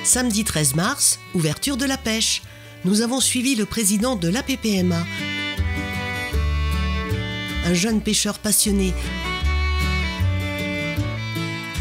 Samedi 13 mars, ouverture de la pêche. Nous avons suivi le président de l'APPMA, un jeune pêcheur passionné,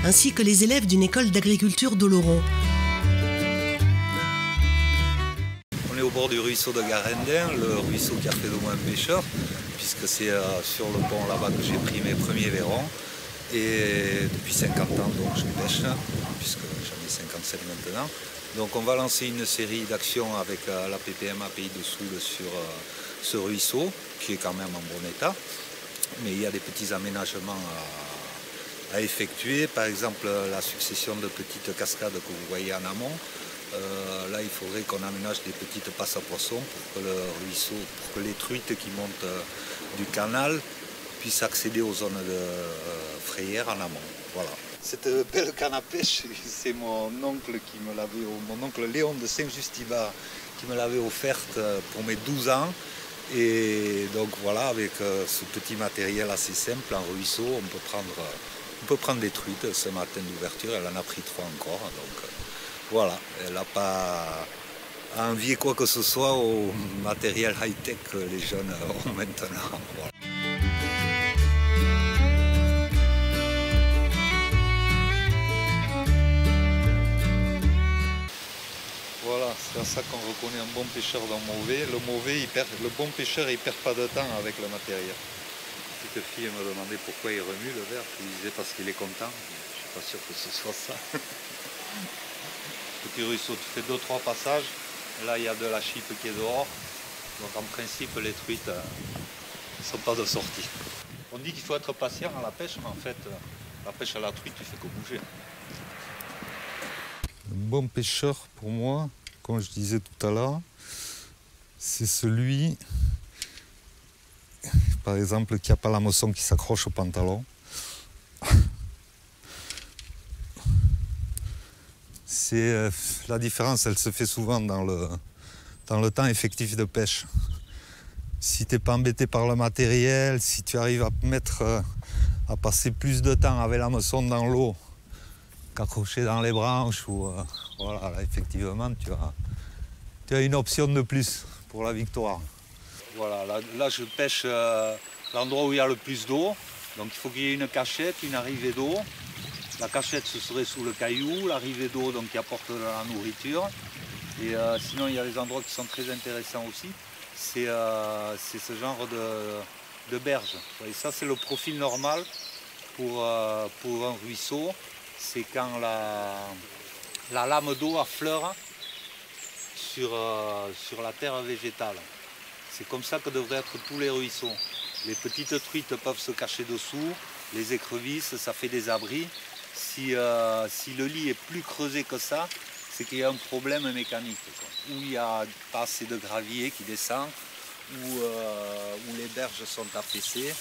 ainsi que les élèves d'une école d'agriculture d'Oloron. On est au bord du ruisseau de Garendin, le ruisseau qui a fait de moi un pêcheur, puisque c'est sur le pont là-bas que j'ai pris mes premiers vairons. Et depuis 50 ans, donc, je pêche, puisque j'en ai 57 maintenant. Donc on va lancer une série d'actions avec l'APPMA Pays de Soule sur ce ruisseau, qui est quand même en bon état. Mais il y a des petits aménagements à effectuer. Par exemple, la succession de petites cascades que vous voyez en amont. Là, il faudrait qu'on aménage des petites passes à poissons pour que le ruisseau, pour que les truites qui montent du canal puissent accéder aux zones de frayère en amont. Voilà. Cette belle canne à pêche, c'est mon oncle mon oncle Léon de Saint-Justibar qui me l'avait offerte pour mes 12 ans. Et donc voilà, avec ce petit matériel assez simple, en ruisseau, on peut prendre des truites. Ce matin d'ouverture, elle en a pris 3 encore. Donc voilà, elle n'a pas à envier quoi que ce soit au matériel high-tech que les jeunes ont maintenant. Voilà. Voilà, c'est à ça qu'on reconnaît un bon pêcheur d'un mauvais. Le bon pêcheur, il perd pas de temps avec le matériel. La petite fille me demandait pourquoi il remue le verre. Je lui disais parce qu'il est content. Je ne suis pas sûr que ce soit ça. Petit ruisseau, tu fais 2-3 passages. Là, il y a de la chipe qui est dehors. Donc en principe, les truites ne sont pas de sortie. On dit qu'il faut être patient à la pêche, mais en fait, la pêche à la truite, tu fais que bouger. Un bon pêcheur, pour moi, comme je disais tout à l'heure, c'est celui, par exemple, qui n'a pas l'hameçon qui s'accroche au pantalon. La différence, elle se fait souvent dans le temps effectif de pêche. Si tu n'es pas embêté par le matériel, si tu arrives à passer plus de temps avec l'hameçon dans l'eau qu'accroché dans les branches, voilà, là, effectivement, tu as une option de plus pour la victoire. Voilà, là je pêche l'endroit où il y a le plus d'eau. Donc il faut qu'il y ait une cachette, une arrivée d'eau. La cachette, ce serait sous le caillou, l'arrivée d'eau donc qui apporte de la nourriture. Et sinon, il y a des endroits qui sont très intéressants aussi. C'est ce genre de berge. Et ça, c'est le profil normal pour un ruisseau. C'est quand la lame d'eau affleure sur la terre végétale. C'est comme ça que devraient être tous les ruisseaux. Les petites truites peuvent se cacher dessous, les écrevisses, ça fait des abris. Si le lit est plus creusé que ça, c'est qu'il y a un problème mécanique, quoi. Où il n'y a pas assez de gravier qui descend, où les berges sont affaissées.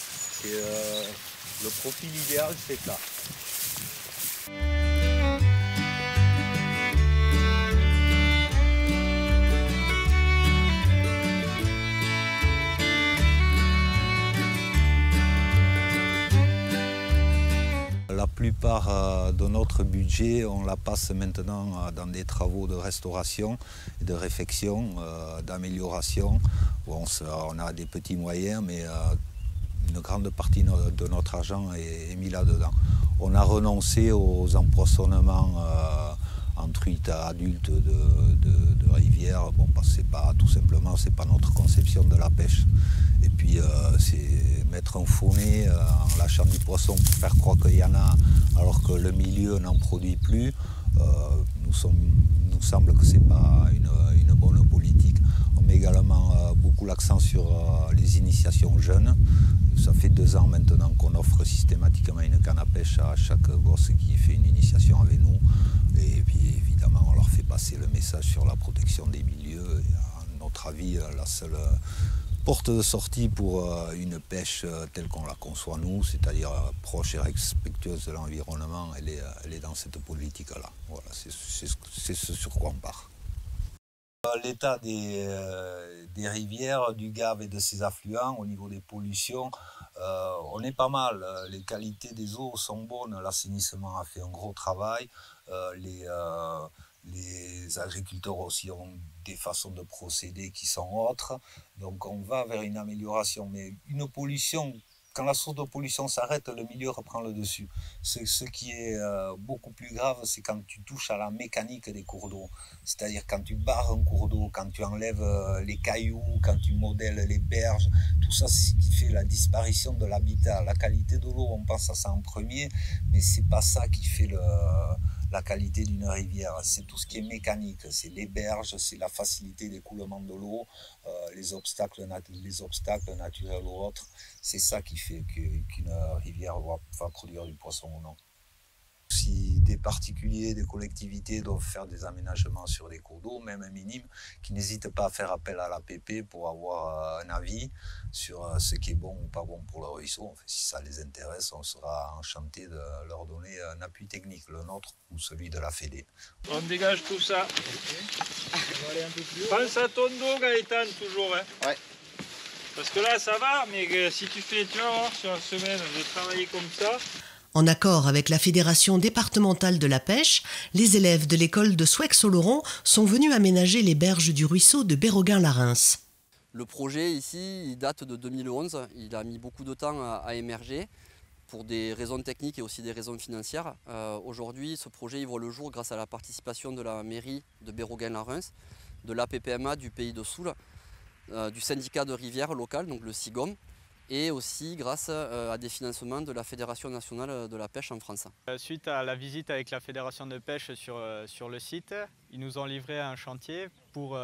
Le profil idéal, c'est ça. La plupart de notre budget, on la passe maintenant dans des travaux de restauration, de réfection, d'amélioration. Bon, on a des petits moyens, mais une grande partie de notre argent est mis là-dedans. On a renoncé aux empoisonnements en truites adultes de rivière, bon, parce que tout simplement, c'est pas notre conception de la pêche. Et puis, c'est mettre un faux nez en lâchant du poisson pour faire croire qu'il y en a, alors que le milieu n'en produit plus. Nous semble que c'est pas une bonne politique. On met également beaucoup l'accent sur les initiations jeunes. Ça fait 2 ans maintenant qu'on offre systématiquement une canne à pêche à chaque gosse qui fait une initiation avec nous. Et puis évidemment, on leur fait passer le message sur la protection des milieux. Et à notre avis, la seule porte de sortie pour une pêche telle qu'on la conçoit nous, c'est-à-dire proche et respectueuse de l'environnement, elle est dans cette politique-là. Voilà, c'est ce sur quoi on part. L'état des rivières, du Gave et de ses affluents au niveau des pollutions, on est pas mal. Les qualités des eaux sont bonnes, l'assainissement a fait un gros travail. Les agriculteurs aussi ont des façons de procéder qui sont autres. Donc on va vers une amélioration. Mais une pollution, quand la source de pollution s'arrête, le milieu reprend le dessus. Ce qui est beaucoup plus grave, c'est quand tu touches à la mécanique des cours d'eau. C'est-à-dire quand tu barres un cours d'eau, quand tu enlèves les cailloux, quand tu modèles les berges, tout ça, c'est ce qui fait la disparition de l'habitat. La qualité de l'eau, on pense à ça en premier, mais c'est pas ça qui fait la qualité d'une rivière. C'est tout ce qui est mécanique, c'est les berges, c'est la facilité d'écoulement de l'eau, les obstacles naturels ou autres. C'est ça qui fait qu'une rivière va produire du poisson ou non. Si des particuliers, des collectivités doivent faire des aménagements sur des cours d'eau, même minimes, qui n'hésitent pas à faire appel à l'APP pour avoir un avis sur ce qui est bon ou pas bon pour le ruisseau. Enfin, si ça les intéresse, on sera enchanté de leur donner un appui technique, le nôtre ou celui de la Fédé. On dégage tout ça. On va aller un peu plus haut. Pense à ton dos, Gaëtan, toujours. Hein. Ouais. Parce que là, ça va, mais si tu vas voir, sur une semaine de travailler comme ça. En accord avec la Fédération départementale de la pêche, les élèves de l'école de Souex-Oloron sont venus aménager les berges du ruisseau de Béroguin-la-Reims. Le projet ici, il date de 2011. Il a mis beaucoup de temps à émerger pour des raisons techniques et aussi des raisons financières. Aujourd'hui, ce projet il voit le jour grâce à la participation de la mairie de Béroguin-la-Reims, de l'APPMA du Pays de Soule, du syndicat de rivière local, donc le SIGOM, et aussi grâce à des financements de la Fédération nationale de la pêche en France. Suite à la visite avec la Fédération de pêche sur le site, ils nous ont livré un chantier pour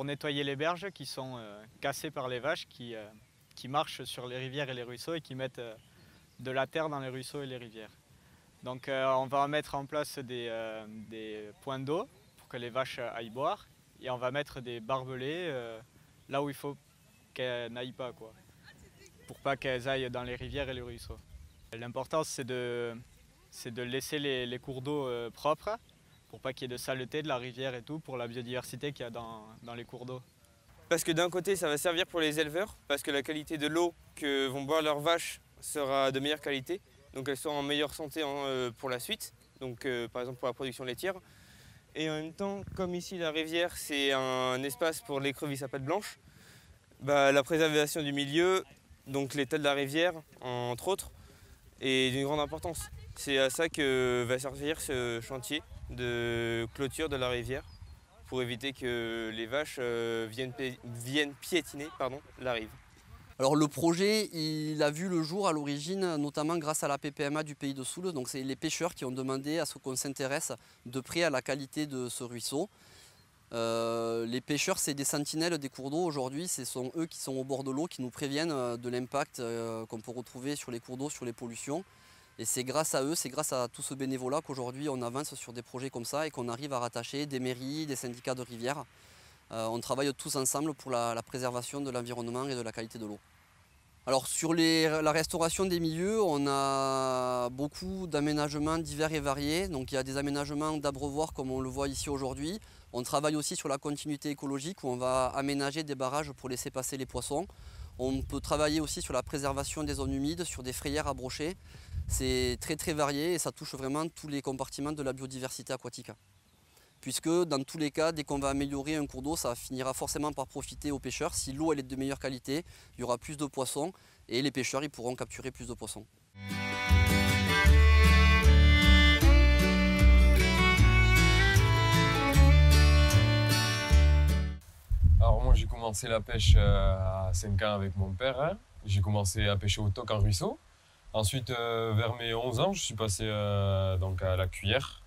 nettoyer les berges qui sont cassées par les vaches qui marchent sur les rivières et les ruisseaux et qui mettent de la terre dans les ruisseaux et les rivières. Donc on va mettre en place des points d'eau pour que les vaches aillent boire et on va mettre des barbelés là où il faut qu'elles n'aillent pas, quoi, pour pas qu'elles aillent dans les rivières et les ruisseaux. L'important c'est de laisser les cours d'eau propres pour pas qu'il y ait de saleté de la rivière et tout, pour la biodiversité qu'il y a dans les cours d'eau. Parce que d'un côté ça va servir pour les éleveurs, parce que la qualité de l'eau que vont boire leurs vaches sera de meilleure qualité, donc elles seront en meilleure santé pour la suite, donc par exemple pour la production laitière. Et en même temps, comme ici la rivière c'est un espace pour l'écrevisse à pattes blanches, la préservation du milieu, donc l'état de la rivière entre autres, est d'une grande importance. C'est à ça que va servir ce chantier de clôture de la rivière, pour éviter que les vaches viennent piétiner la rive. Alors le projet, il a vu le jour à l'origine, notamment grâce à la PPMA du Pays de Soule. Donc c'est les pêcheurs qui ont demandé à ce qu'on s'intéresse de près à la qualité de ce ruisseau. Les pêcheurs, c'est des sentinelles des cours d'eau aujourd'hui. Ce sont eux qui sont au bord de l'eau, qui nous préviennent de l'impact qu'on peut retrouver sur les cours d'eau, sur les pollutions. Et c'est grâce à eux, c'est grâce à tout ce bénévolat qu'aujourd'hui on avance sur des projets comme ça et qu'on arrive à rattacher des mairies, des syndicats de rivières. On travaille tous ensemble pour la préservation de l'environnement et de la qualité de l'eau. Alors sur la restauration des milieux, on a beaucoup d'aménagements divers et variés. Donc il y a des aménagements d'abreuvoirs comme on le voit ici aujourd'hui. On travaille aussi sur la continuité écologique où on va aménager des barrages pour laisser passer les poissons. On peut travailler aussi sur la préservation des zones humides, sur des frayères à brocher. C'est très varié et ça touche vraiment tous les compartiments de la biodiversité aquatique. Puisque dans tous les cas, dès qu'on va améliorer un cours d'eau, ça finira forcément par profiter aux pêcheurs. Si l'eau elle est de meilleure qualité, il y aura plus de poissons et les pêcheurs ils pourront capturer plus de poissons. Alors moi j'ai commencé la pêche à 5 ans avec mon père. Hein. J'ai commencé à pêcher au toc en ruisseau. Ensuite, vers mes 11 ans, je suis passé donc à la cuillère,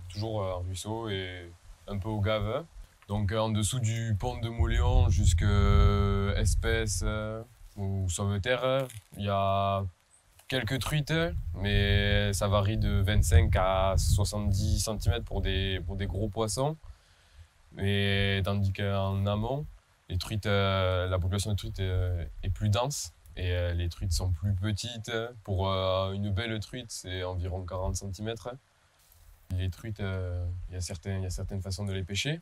toujours en ruisseau et un peu au gave. Donc en dessous du pont de Mauléon jusqu'à Espèce ou Sauveterre, il y a quelques truites, mais ça varie de 25 à 70 cm pour des gros poissons. Mais tandis qu'en amont, les truites, la population de truites est plus dense. Et les truites sont plus petites. Pour une belle truite, c'est environ 40 cm. Les truites, il y a certaines façons de les pêcher.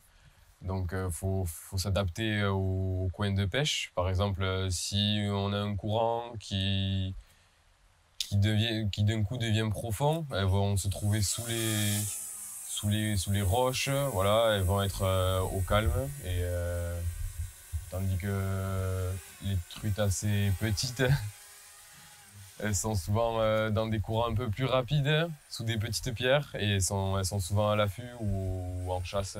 Donc il faut s'adapter au coin de pêche. Par exemple, si on a un courant qui d'un coup devient profond, elles vont se trouver sous sous les roches, voilà, elles vont être au calme. Et, tandis que les truites assez petites, elles sont souvent dans des courants un peu plus rapides, sous des petites pierres, et elles sont souvent à l'affût ou en chasse.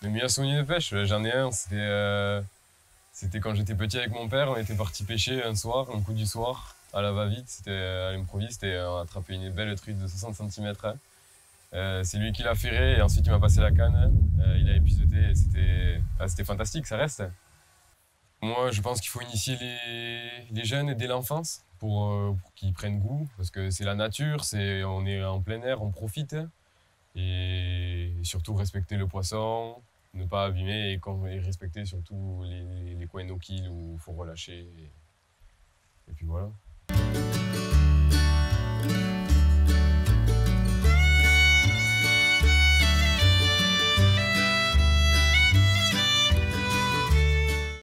Le meilleur souvenir de pêche, j'en ai un, c'était quand j'étais petit avec mon père, on était parti pêcher un soir, un coup du soir, à la va-vite, c'était à l'improviste, et on a attrapé une belle truite de 60 cm. C'est lui qui l'a ferré, et ensuite il m'a passé la canne, il a épisoté, et c'était fantastique, ça reste. Moi, je pense qu'il faut initier les jeunes dès l'enfance pour qu'ils prennent goût, parce que c'est la nature, on est en plein air, on profite. Et surtout respecter le poisson, ne pas abîmer et respecter surtout les coins no-kill où il faut relâcher. Et puis voilà.